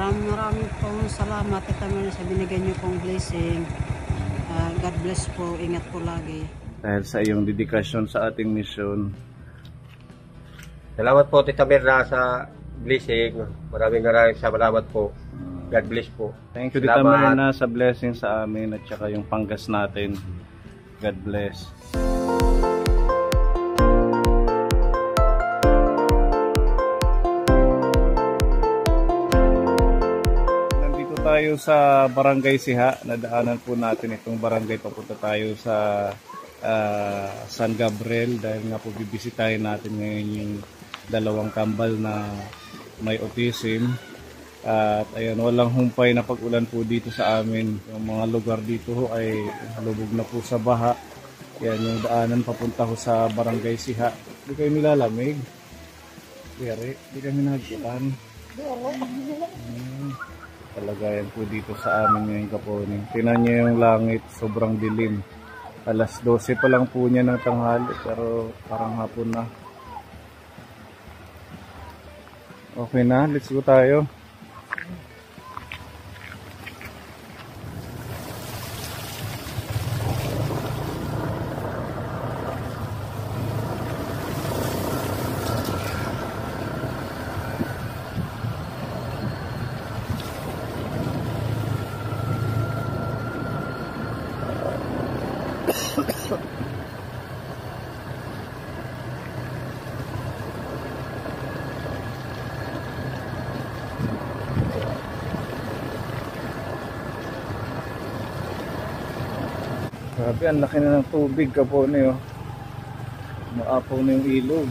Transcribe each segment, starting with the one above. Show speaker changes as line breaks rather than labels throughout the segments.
Maraming pong salamat at sa binigay niyo pong blessing. God bless po. Ingat po lagi.
Dahil sa iyong dedikasyon sa ating misyon.
Salamat po Tita Mirna sa blessing. Maraming salamat po. God bless po.
Thank you Tita Mirna sa blessing sa amin at saka yung panggas natin. God bless. Nandito tayo sa Barangay Siha. Nadaanan po natin itong barangay. Papunta tayo sa San Gabriel dahil nga po bibisitahin natin ngayon yung dalawang kambal na may autism. At ayan, walang humpay na pag-ulan po dito sa amin. Yung mga lugar dito ho ay halubog na po sa baha. Yan yung daanan papunta ho sa Barangay Siha. Di kayo nilalamig? Di kami nagkitan. Talaga yan po dito sa amin ngayong kaponing. Tinan nyo yung langit, sobrang dilim. Alas 12 pa lang po niya ng tanghali pero parang hapon na. Okay na, let's go tayo. Grabe, ang laki na ng tubig kapone oh. Maapaw na yung ilog.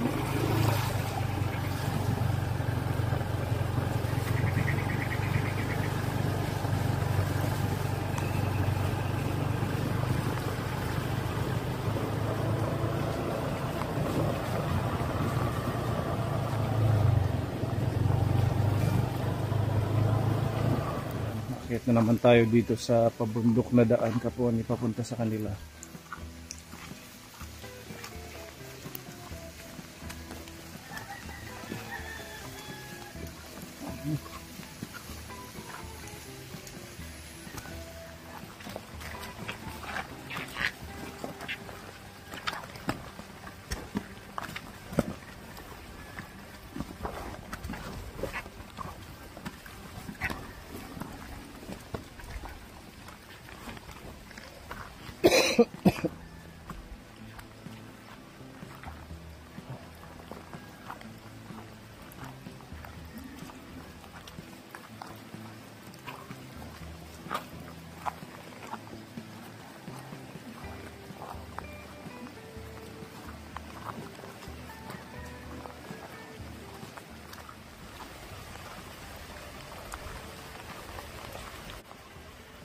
Akit na naman tayo dito sa pabundok na daan kapone papunta sa kanila.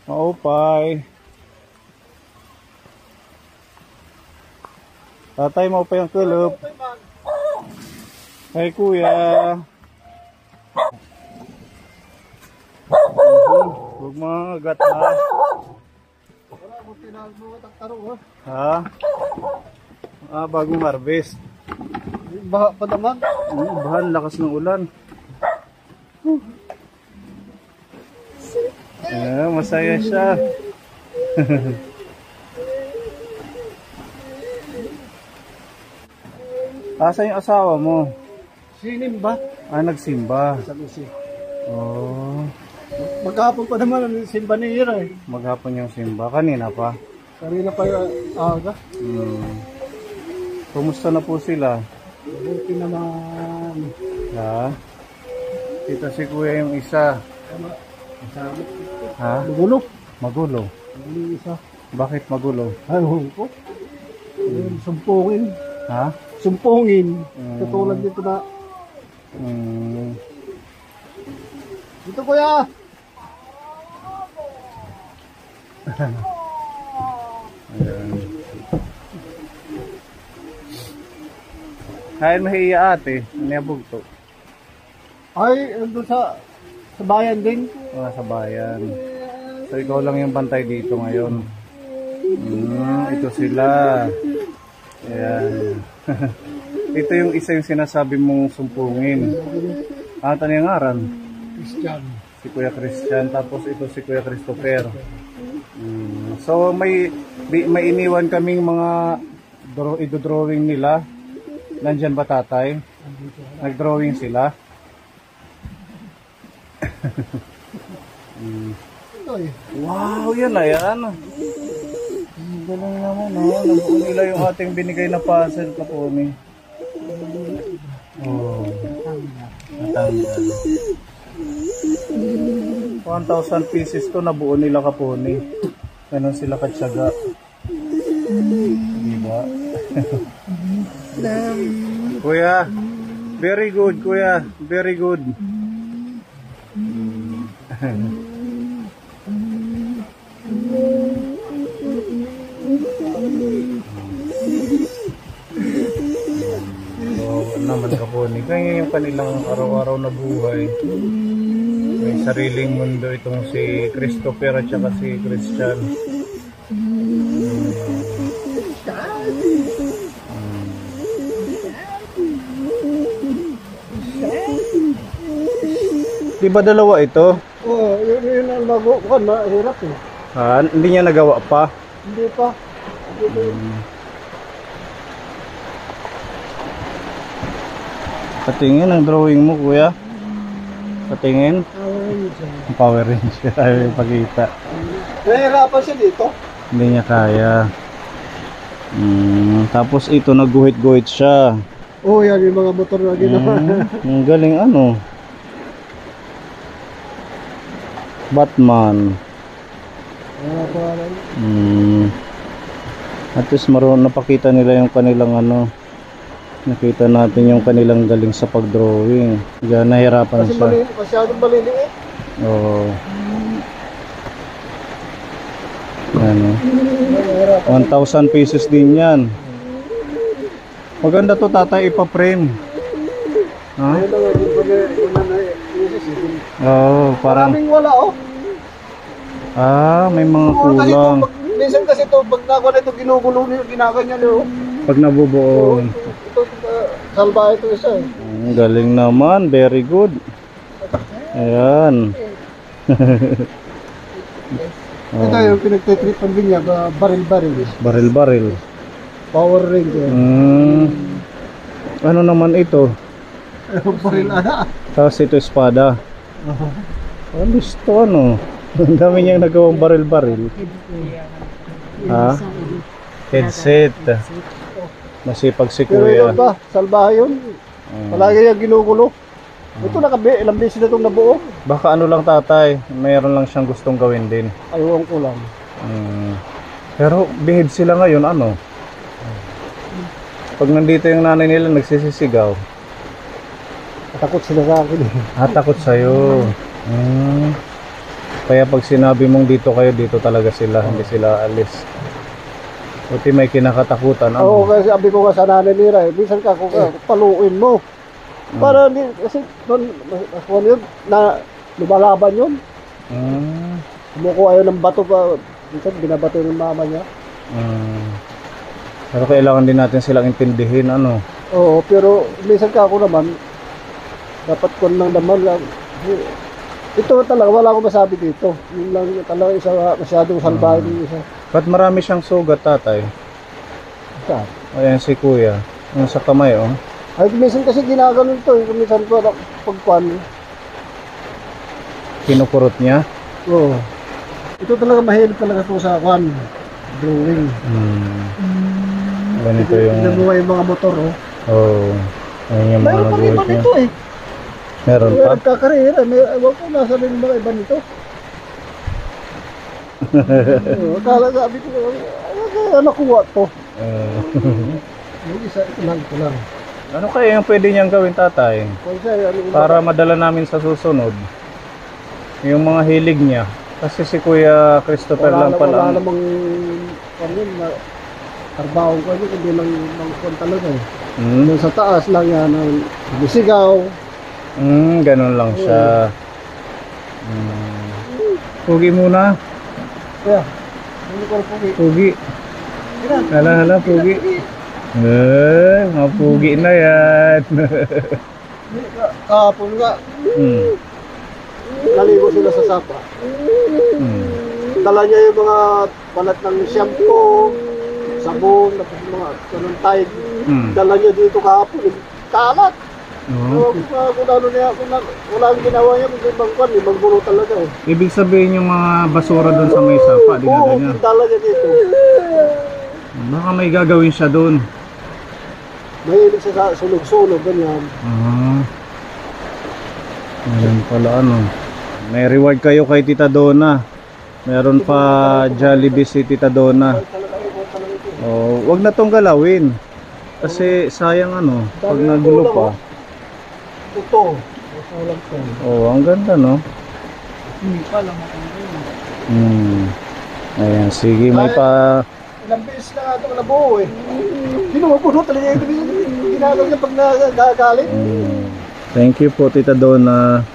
Maupay. Tatay, maupay ang kulop. Ay kuya. Huwag mga agat ha. Ha? Bagong harvest.
Baha pa naman.
Bahan, lakas ng ulan. Masaya siya. Asa yung asawa mo?
Sinimba.
Nagsimba.
Sa Lucy.
Oh.
Maghapon pa naman ang simba ni Ira eh.
Maghapon yung simba. Kanina pa?
Kanina pa yung aga.
Kumusta na po sila?
Buti naman.
Ha? Kita si kuya yung isa. Ha?
Magulo.
Magulo?
Yung isa.
Bakit magulo?
Ay, ko. Sumpungin.
Ha?
Sumpungin. Katulad dito na. Dito kuya.
Ayan. Kain mahiya ate. Niyabog to.
Ay, doon sa bayan din.
Sa bayan. So ikaw lang yung bantay dito ngayon. Ito sila. Ayan. Ito yung isa yung sinasabi mong sumpungin. Ano yung ngaran?
Christian.
Si Kuya Christian, tapos ito si Kuya Christopher. So may iniwan kaming mga idodrawing nila. Nandyan ba tatay? Nagdrawing sila? Wow, yan na yan. Galing naman, no? Nabuo nila yung ating binigay na puzzle, Kaponi. Oh, natanggal. 1,000 pieces to nabuo nila, Kaponi. Ganon sila katsaga. Diba? Kuya, very good, Kuya. Very good. Naman, Kaponi. Kaya yung kanilang araw-araw na buhay. May sariling mundo itong si Christopher at saka si Christian. Di ba dalawa ito?
Oo, yun ang bago ko, mahirap eh.
Hindi niya nagawa pa.
Hindi pa.
Patingin ang drawing mo, Kuya. Patingin. Power Ranger. Ayaw ipakita.
Nahihirapan siya dito.
Hindi niya kaya. Tapos ito, nagguhit-guhit siya.
Oo, yan yung mga motor na ginawa.
Ang galing ano. Batman. At least napakita nila yung kanilang ano. Nakita natin yung kanilang galing sa pagdrawing. Kaya nahirapan
Kasi
siya.
masyadong maliliit.
Oo. Ano? 1,000 pieces din yan. Maganda to, tatay, ipa-frame. Ha? Oo, parang...
Maraming wala oh.
May mga
Oo, kasi
kulang.
minsan kasi ito, pag nakuha na ito, ginugulo niyo, ginaganyan niyo.
Pag nabubuo.
Ito, salba ito isa eh.
Galing naman, very good. Ayan.
Ito yung pinagtitripan din niya, baril-baril.
Baril-baril.
Power Ranger.
Ano naman ito?
Baril ana.
Tapos ito espada. Alis to ano? Ang dami niyang nagawang baril-baril. Ha? Headset. Masipag si
Pero
Kuya.
yun ba, salbahe yun. Palagi yung ginugulo. Ito ilang beses na itong nabuo.
Baka ano lang, tatay, mayroon lang siyang gustong gawin din.
Ayaw ko lang.
Pero behave sila ngayon, ano? Pag nandito yung nanay nila, nagsisisigaw.
Takot sila sa akin eh.
Takot sa'yo. Kaya pag sinabi mong dito kayo, dito talaga sila, hindi sila alis. Buti may kinakatakutan.
Oo, kasi sabi ko nga sa nanay nila eh, minsan ka kung paluin mo. Para kasi doon, yun, na lumalaban yun. Kumukuha yun ng bato pa, minsan binabato ng mama niya.
Pero kailangan din natin silang intindihin, ano?
Oo, pero minsan ka ako naman, dapat ko lang naman lang. Ito talaga, wala akong masabi dito. Yun lang talaga isa, masyadong salbahe yung isa.
Ba't marami siyang sugat, tatay?
Saan?
Ayan si Kuya. Yung sa kamay, oh.
Ay, minsan kasi ginaganon to. Minsan ko pagkuhan.
Kinukurot niya?
Oo. Ito talaga mahilig talaga to sa kuhan. Drawing.
Ganito yung...
Nabuha yung mga motor, oh.
Oo. Ayan yung mga
Mayroon pa rin
nag-work niya.
nito eh.
Meron pa?
Nagkakarera. Ewan ko, nasa rin yung mga iba nito. Kala sabi ko, kaya nakuha to. Yung isa, ito lang.
Ano kaya yung pwede niyang gawin, tatay? Para madala namin sa susunod. Yung mga hilig niya. Kasi si Kuya Christopher lang pala.
Wala namang trabaho ko yun, hindi lang kuhan talaga eh. Yung sa taas lang yan, bisigaw.
Ganun lang siya. Pugi muna.
Kaya, hindi ko pugi.
Pugi. Hala, pugi. Mga pugi na yan.
Kahapon nga. naligo sila sa sapa.
Hmm.
Dala niya yung mga balat ng shampoo, sabon, tapos mga ganun Tide. Dala niya dito kahapon, kalat.
Oo.
Kung ano niya, wala ang ginawa niya, kung ibang kwan, ibang bulo talaga eh.
Ibig sabihin yung mga basura doon sa may sapa, dinala
Oo,
niya.
dala niya dito.
Baka may gagawin siya doon.
Mahilig siya sa sunog-sunog, ganyan.
Meron pala ano. May reward kayo kay Tita Donna. Meron pa Jollibee si Tita Donna. Oh, wag na tong galawin. Kasi sayang ano, pag nagulo pa.
Ito.
Oh, ang ganda no. Ayan, sige, may pa.
Ilang beses na ito nabuo eh. Sino mapuno talaga yung ginagawa niya pag nagagalit?
Thank you po Tita Donna.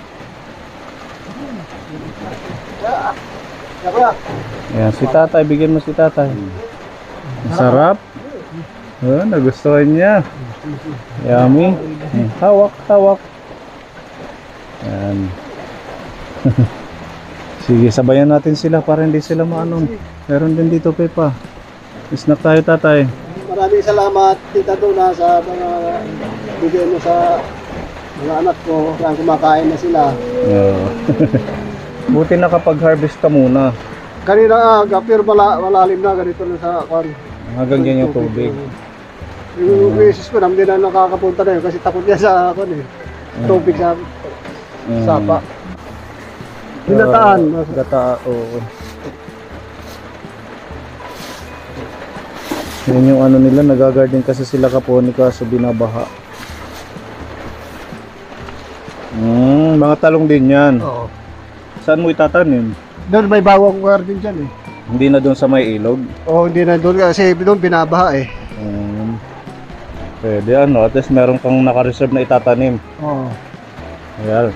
Ayan, si tatay, bigyan mo si tatay. Masarap. Oh, nagustuhan niya. Yummy. Hawak, hawak. Ayan. Sige, sabayan natin sila para hindi sila maano. Meron din dito, Pepa. Snack tayo, tatay.
Maraming salamat, Tita Donna, sa mga bigay mo sa mga anak ko. Kaya kumakain na sila.
Oo. Buti nakapag-harvest ka muna.
Kanina aga, pero malalim na ganito na sa kwan.
Hanggang dyan yung tubig.
Yung misis ko, hindi na nakakapunta na yun kasi takot niya sa kwan eh. Tubig sa sapa. Ginataan.
Gataan, oo. Yan yung ano nila, nagagarden kasi sila kaponi kaso binabaha. Mga talong din yan.
Oo.
Saan mo itatanim?
Doon may bawang garden dyan eh.
Hindi na doon sa may ilog?
Oo, hindi na doon kasi doon binabaha eh.
Pwede ano, at least meron kang naka-reserve na itatanim.
Oo.
Ayan.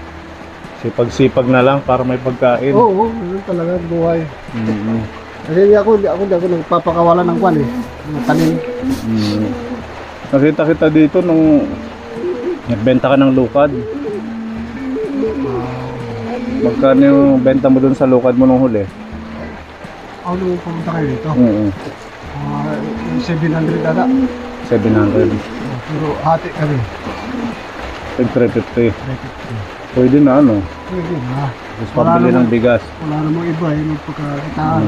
Sipag-sipag na lang para may pagkain.
Oo, yun talaga buhay. Kasi hindi ako nagpapakawalan ng kwan eh. Ng tanim.
Nakita kita dito nung nagbenta ka ng lukad. Magkano yung benta mo dun sa lukad mo nung huli?
Ako nung pumunta kayo dito. 700 dada.
700.
Pero hati kami.
350. Pwede na ano.
Pwede na.
Tapos pambili ng bigas.
Wala namang iba eh, magpagkakitaan.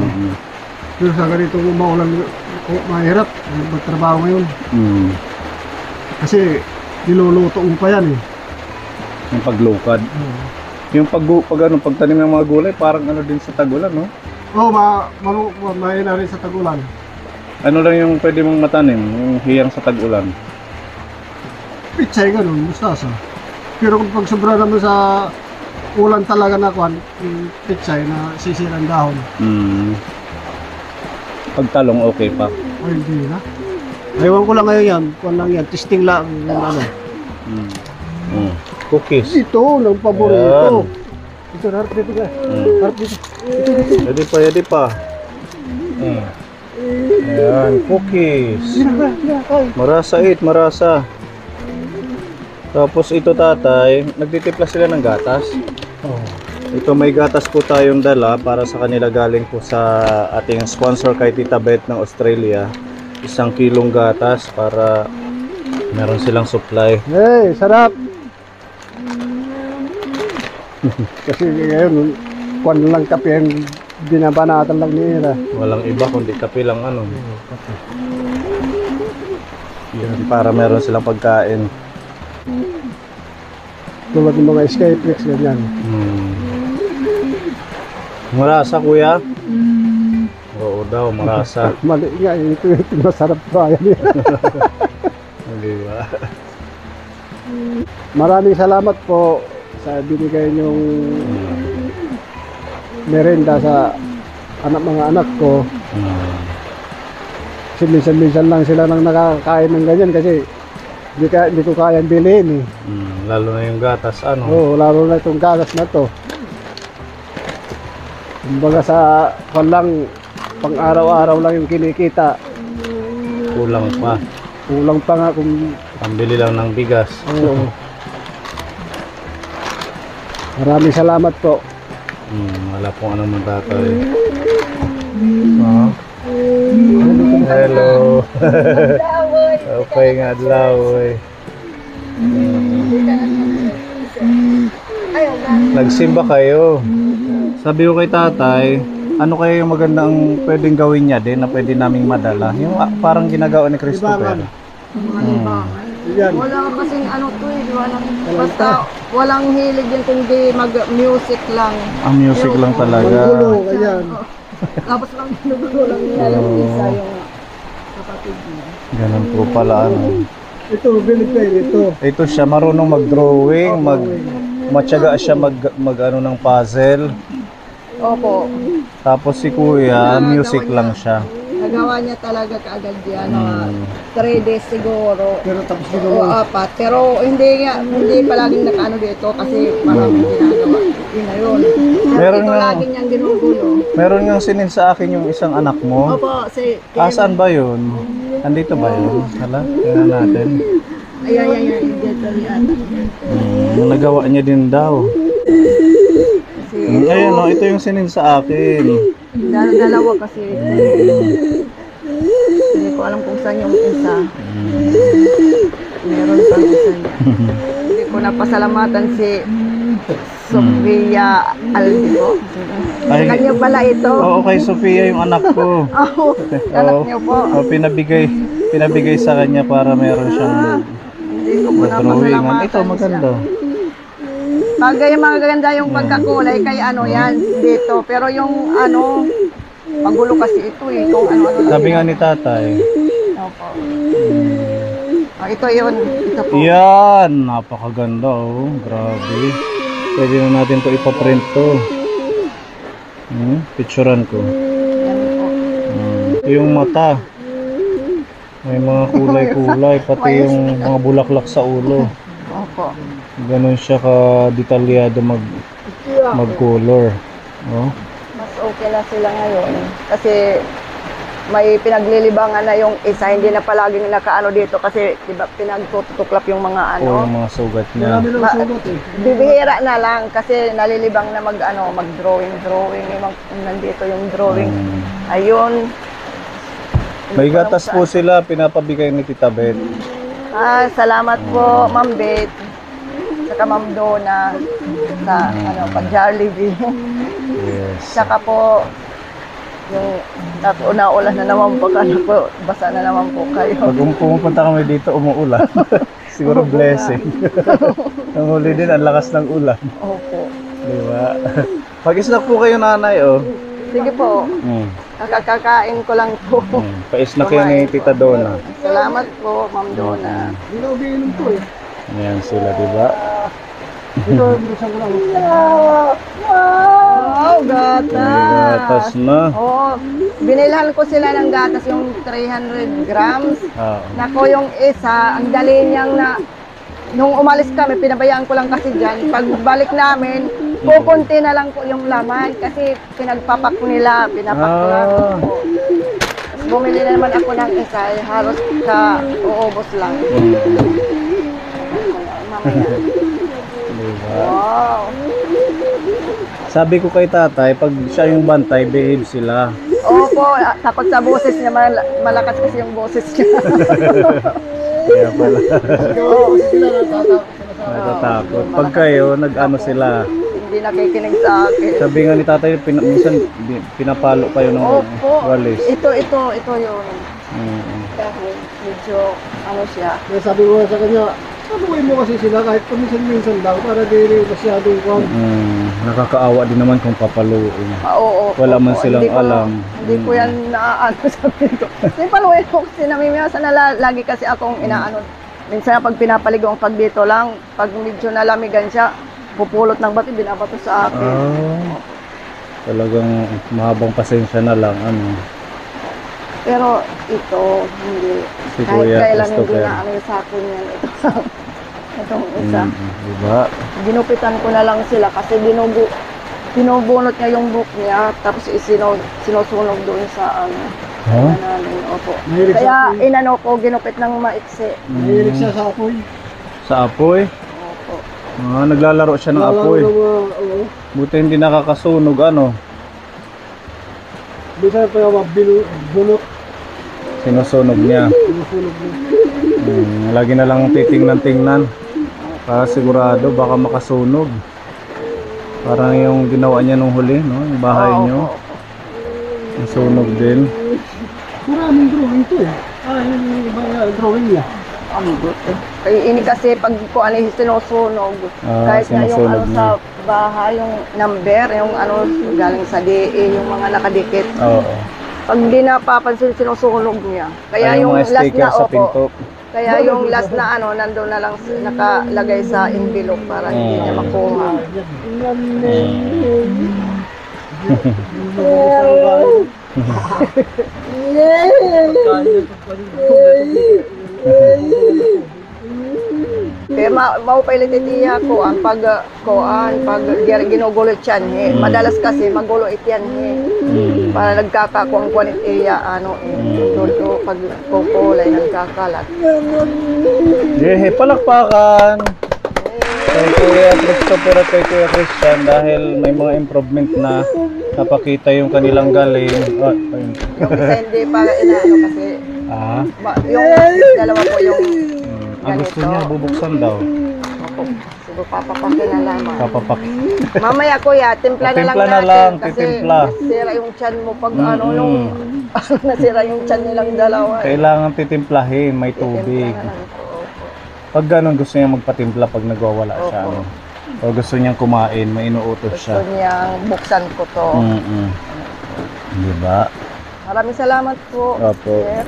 Pero sa ganito maulan, mahirap magtrabaho ngayon. Kasi niluluto mo pa yan eh.
Yung paglukad. Yung pagtanim ng mga gulay, parang ano din sa tagulan, no?
Oo, mahina rin sa tagulan.
Ano lang yung pwede mong matanim, yung hiyang sa tag-ulan?
Pitsay ganun, mustasa. Pero kung pag sobra naman sa ulan talaga na kwan, yung pitsay na sisirang dahon.
Pagtalong okay pa.
Ay, hindi na. Ewan ko lang ngayon yan, kwan lang yan, testing lang yung ano.
Cookies.
Ito, lang paborito. Ito, harap dito ka. Harap dito.
Pwede pa. Ayan, cookies. Marasa marasa. Tapos ito tatay, nagtitipla sila ng gatas. Ito may gatas po tayong dala para sa kanila galing po sa ating sponsor kay Tita Beth ng Australia. 1 kilong gatas para meron silang supply.
Hey, sarap! Kasi ngayon, kwan lang kape ang binabanatan lang nila.
Walang iba kundi kape lang ano. Yan, para meron silang pagkain.
Tulad ng mga Skyflix, ganyan.
Marasa kuya? Oo daw, marasa.
Mali nga, ito masarap pa yan.
Diba?
Maraming salamat po sa binigay niyong merenda sa mga anak ko. Kasi minsan lang sila nang nakakain ng ganyan kasi hindi ko kayang bilhin eh.
Lalo na yung gatas ano.
Oo, lalo na itong gatas na to. Kumbaga sa lang pang araw-araw lang yung kinikita.
Kulang pa.
Kulang pa nga kung
Pambili lang ng bigas.
oo. Maraming salamat po.
Wala pong anong matatay. Hello. Okay nga adlaw eh. Nagsimba kayo. Sabi ko kay tatay, ano kaya yung magandang pwedeng gawin niya din na pwede naming madala? Yung parang ginagawa ni Christopher.
Yan.
Wala kasing ano to eh, basta walang hilig din kundi mag-music lang.
Ang music lang talaga.
Gulo, ayan.
Tapos lang ginugulo lang nila yung isa yung kapatid niya.
Ganun po pala ano.
Ito, bilig kayo ito.
Ito siya marunong mag-drawing, matyaga siya mag ano ng puzzle.
Opo.
Tapos si Kuya, music lang siya.
Nagawa niya talaga kaagad yan. 3 days siguro.
Pero tapos
O
ginawa.
4. Pero hindi palaging nakaano dito kasi maraming ginagawa. Yun na yun.
Meron
Ito
nga-
laging niyang ginugulo.
Meron ngang sinin sa akin yung isang anak mo.
Opo, si
Saan ba yun? Andito ba yun? Hala, tingnan natin.
Ayan. Dito yan.
Yung nagawa niya din daw. Ayun no, ito yung sinin sa akin.
Dalawa kasi. Hindi ko alam kung saan yung isa. Meron pang isa niya. Hindi ko napasalamatan si Sofia Aldico. Sa
Ay,
kanya pala ito.
oo, kay Sofia yung anak ko.
Anak niyo po.
Pinabigay sa kanya para meron siyang
Hindi ko po
drawingan.
napasalamatan
Ito maganda.
Bagay mga ganda yung pagkakulay kay ano yan dito. Pero yung ano, magulo kasi ito eh. Kung ano-ano lang.
Sabi nga ni tatay.
Opo. Ito yun. Ito po.
Yan, napakaganda oh. Grabe. Pwede na natin to ipaprint to. Picturean ko.
Yan po.
Yung mata. May mga kulay-kulay. Pati yung mga bulaklak sa ulo.
Opo.
Ganun siya ka-detalyado mag-color. Oh.
Mas okay na sila ngayon. Kasi may pinaglilibangan na yung isa. Hindi na palaging nakaano dito. Kasi diba, pinagtutuklap yung mga ano.
O yung mga sugat niya.
Marami lang sugat eh.
Bibihira na lang kasi nalilibang na mag-drawing. Nandito yung drawing. Ayun.
May gatas po sila. Pinapabigay ni Tita Beth.
Salamat po, Ma'am Beth. Saka Ma'am Donna sa pag-Jollibee.
Yes.
Saka po yung una-ulan na naman po po, basa na naman po kayo.
Pag pumupunta kami dito, umuulan. Siguro blessing. Ang huli din, ang lakas ng ulan.
Opo.
Diba? Pag-snack po kayo nanay, oh.
Sige po, kakakain ko lang po.
Pa-snack kayo ni Tita Donna.
Salamat po, Ma'am Donna.
Hindi na umiinom to eh.
Ayan sila, diba?
Ito, binusan ko lang.
Wow,
May
gatas!
gatas na.
Oo, binilhan ko sila ng gatas yung 300 grams.
Ah,
Nako, yung isa, ang dali niyang nung umalis kami, pinabayaan ko lang kasi dyan. Pagbalik namin, pupunti na lang po yung laman kasi pinagpapak ko nila, pinapak ko lang po. Tapos bumili na naman ako ng isa, halos uubos lang. Mamaya.
diba?
Wow!
Sabi ko kay tatay, pag siya yung bantay, behave sila.
Opo, tapos sa boses niya, malakas kasi yung boses niya.
Kaya pala,
Oo, kasi sila
natatakot. Pag kayo, nag-ano sila.
Hindi nakikinig sa akin.
Sabi nga ni tatay, minsan pinapalo kayo ng
Opo,
walis.
ito yun.
Mm.
Dahil medyo, siya.
Kaya sabi ko sa kanya, sabuhin mo kasi sila kahit paminsan-minsan lang para di rin masyadong kwan.
Nakakaawa din naman kung papaluin.
Oo.
Wala man
opo.
silang
Hindi ko-
alam.
Hindi ko yan naaano sabi ko. Hindi paluin ko kasi namimiyasan na lagi kasi akong inaano. Minsan pag pinapaligo ang pag dito lang, pag medyo nalamigan siya, pupulot ng bati, binabato sa akin.
Talagang mahabang pasensya na lang.
Pero ito, hindi.
Si
Kahit
Kuya
kailan hindi
Christopher.
na ano sa akin yan. Itong isa.
Diba?
Ginupitan ko na lang sila kasi binubunot niya yung book niya tapos sinusunog doon sa ano.
Huh?
Namin, opo.
Mahilig
Kaya inano ko, ginupit ng maiksi.
Mahilig siya sa apoy.
Sa apoy?
Opo.
Naglalaro siya ng apoy. Buti hindi nakakasunog ano.
Bisa pa yung bunot.
Sinusunog niya. Lagi na lang titingnan-tingnan. Para sigurado baka makasunog. Parang yung ginawa niya nung huli, no? Yung bahay niyo. Nasunog din.
Maraming drawing to eh. Yung mga drawing niya.
Ini kasi pag kung ano yung sinusunog, kahit na yung ano
sinusunog
sa bahay, yung number, yung ano galing sa DE, yung mga nakadikit.
Oo.
Pag di napapansin, sinusunog niya. Kaya
Ay,
yung
mga
last
sticker
na,
sa
opo,
pinto.
kaya yung last na ano, nandun na lang nakalagay sa envelope para hindi niya makuha. Kaya maupailit itiya ko ang pag ginugulo tiyan he. Madalas kasi magulo itiyan he. Para nagkakakuang kwanit iya ano dulo pag kukulay nagkakalat.
Yehe, palakpakan! Kay Kuya Christopher at kay Kuya Christian dahil may mga improvement na napakita yung kanilang galing. Ayun.
Yung isa hindi para inaano kasi yung dalawa po yung
Gusto niya bubuksan daw.
siguro papapakin na lamang.
Papapakin.
Mamaya kuya, timpla na lang
Timpla na
natin
lang,
kasi
titimpla.
nasira yung tiyan mo pag ano nung nasira yung tiyan nilang dalawa.
Kailangan titimplahin, may tubig.
Timpla na lang po.
Pag ganun gusto niya magpatimpla pag nagwawala siya.
Opo.
Ano. O gusto niyang kumain, may inuutos
Gusto
siya.
niyang buksan ko to.
Di ba?
Maraming salamat po,
Opo.
sir.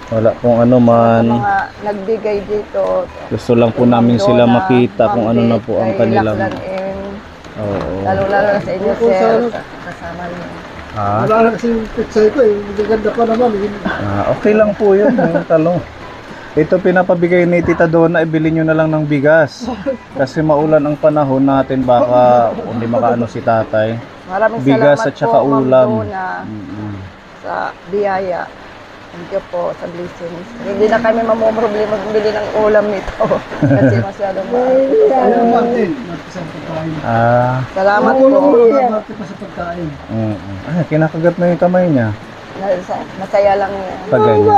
Wala pong ano
Sa
man.
mga nagbigay dito.
Gusto lang po namin sila makita kung ano na po ang kanilang. Oo.
Lalo-lalo na sa inyo, sir. Kasama niyo.
Ha?
Wala na kasi yung picture ko eh. Magaganda pa naman.
Okay lang po yun. Yung talong. Ito pinapabigay ni Tita Donna, ibili nyo na lang ng bigas. Kasi maulan ang panahon natin, baka hindi makaano si tatay.
Maraming
Bigas
salamat
at saka
po, Ma'am
ulam.
Donna, sa biyaya. Thank you po sa blessings. Hindi na kami mamumroblema bumili ng ulam nito. Kasi masyadong mahal. Salamat po.
sa pagkain.
Kinakagat na yung kamay niya.
Masaya lang yan.
Pag ganyan.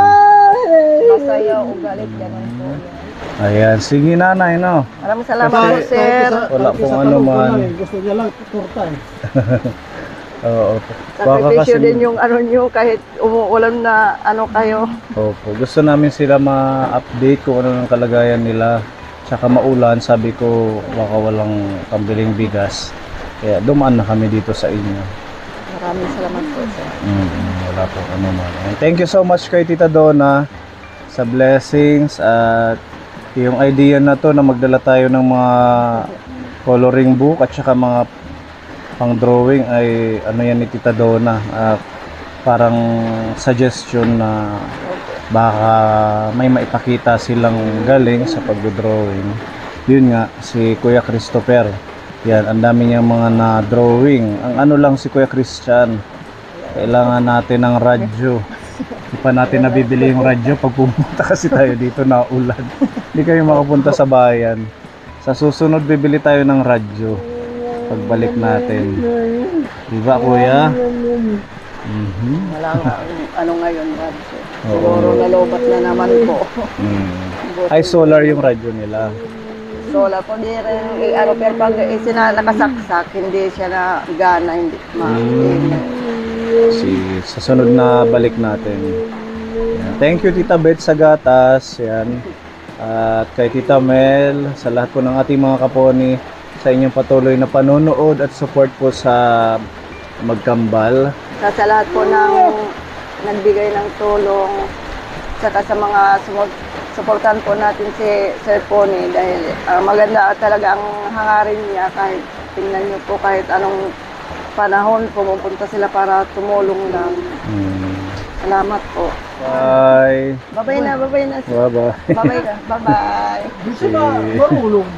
Masaya o galit, ganun po yan.
Ayan, sige nanay, no?
Maraming salamat
Kasi-
po, sir.
Wala pong ano man.
Gusto niya lang torta eh.
Oo.
Sakripisyo din yung ano nyo kahit umuulan na ano kayo.
Opo. Gusto namin sila ma-update kung ano ang kalagayan nila. Tsaka maulan, sabi ko baka walang pambiling bigas. Kaya dumaan na kami dito sa inyo.
Maraming salamat po, sir.
Wala po ano man. And thank you so much kay Tita Donna sa blessings at yung idea na to na magdala tayo ng mga coloring book at saka mga pang drawing ay ano yan ni Tita Donna, parang suggestion na baka may maipakita silang galing sa pag-drawing. Yun nga si Kuya Christopher, yan ang dami niyang mga na-drawing. Ang ano lang si Kuya Christian, kailangan natin ng radyo. Hindi pa natin nabibili yung radyo pag pumunta kasi tayo dito na ulan. Hindi kayo makapunta sa bayan. Sa susunod bibili tayo ng radyo pagbalik natin. Diba kuya?
Wala nga, ano ngayon, radyo. Siguro nalobat na naman po.
Ay solar yung radyo nila.
Solar po, di rin, ano, pero pag nakasaksak, hindi siya na gana, hindi
Sige, sa sunod na balik natin. Yan. Thank you Tita Beth sa gatas. Yan. At kay Tita Mel, sa lahat po ng ating mga kaponi, sa inyong patuloy na panonood at support po sa Magkambal.
Sa lahat po ng nagbigay ng tulong, saka sa mga supportan po natin si Sir Pony dahil maganda talaga ang hangarin niya kahit tingnan niyo po kahit anong panahon pumupunta sila para tumulong lang. Salamat po.
Bye.
Bye-bye na.
Bye-bye.
Bye-bye na. Bye-bye.
Gusto na marulong.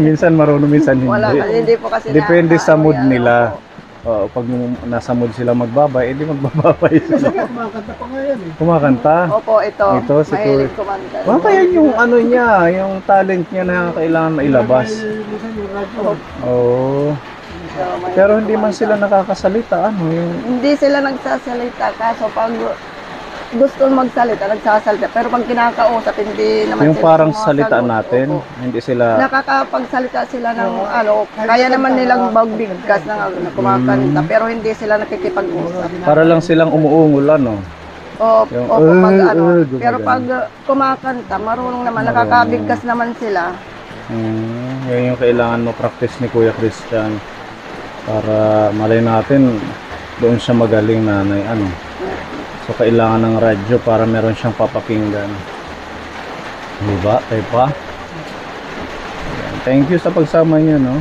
Minsan marunong, minsan hindi.
Wala kasi hindi po kasi
Depende sa mood nila. pag nasa mood sila magbabay, edi magbababay sila.
Kumakanta pa nga yan eh.
Kumakanta.
Opo, ito.
Ito, si
Mahilig
Kuya.
kumanta.
Baka yan yung ano niya, yung talent niya na kailangan na ilabas.
Minsan yung radyo.
Oo.
So, may-
Pero hindi man sila nakakasalita, ano yung...
Hindi sila nagsasalita, kaso pag gusto magsalita, nagsasalita. Pero pag kinakausap, hindi naman
Yung
sila
parang
sumasagot.
salita natin,
Opo.
hindi sila...
Nakakapagsalita sila ng ano, kaya naman nilang magbigkas ng ano, na kumakanta, pero hindi sila nakikipag-usap.
Para lang silang umuungol, ano. Yung,
Opo, pag ano,
gumagano.
pero pag kumakanta, marunong naman, nakakabigkas naman sila.
Yan yung kailangan mo practice ni Kuya Christian. Para malay natin, doon siya magaling nanay, ano. So, kailangan ng radyo para meron siyang papakinggan. Diba? Tayo pa? Ayan. Thank you sa pagsama niyo, no?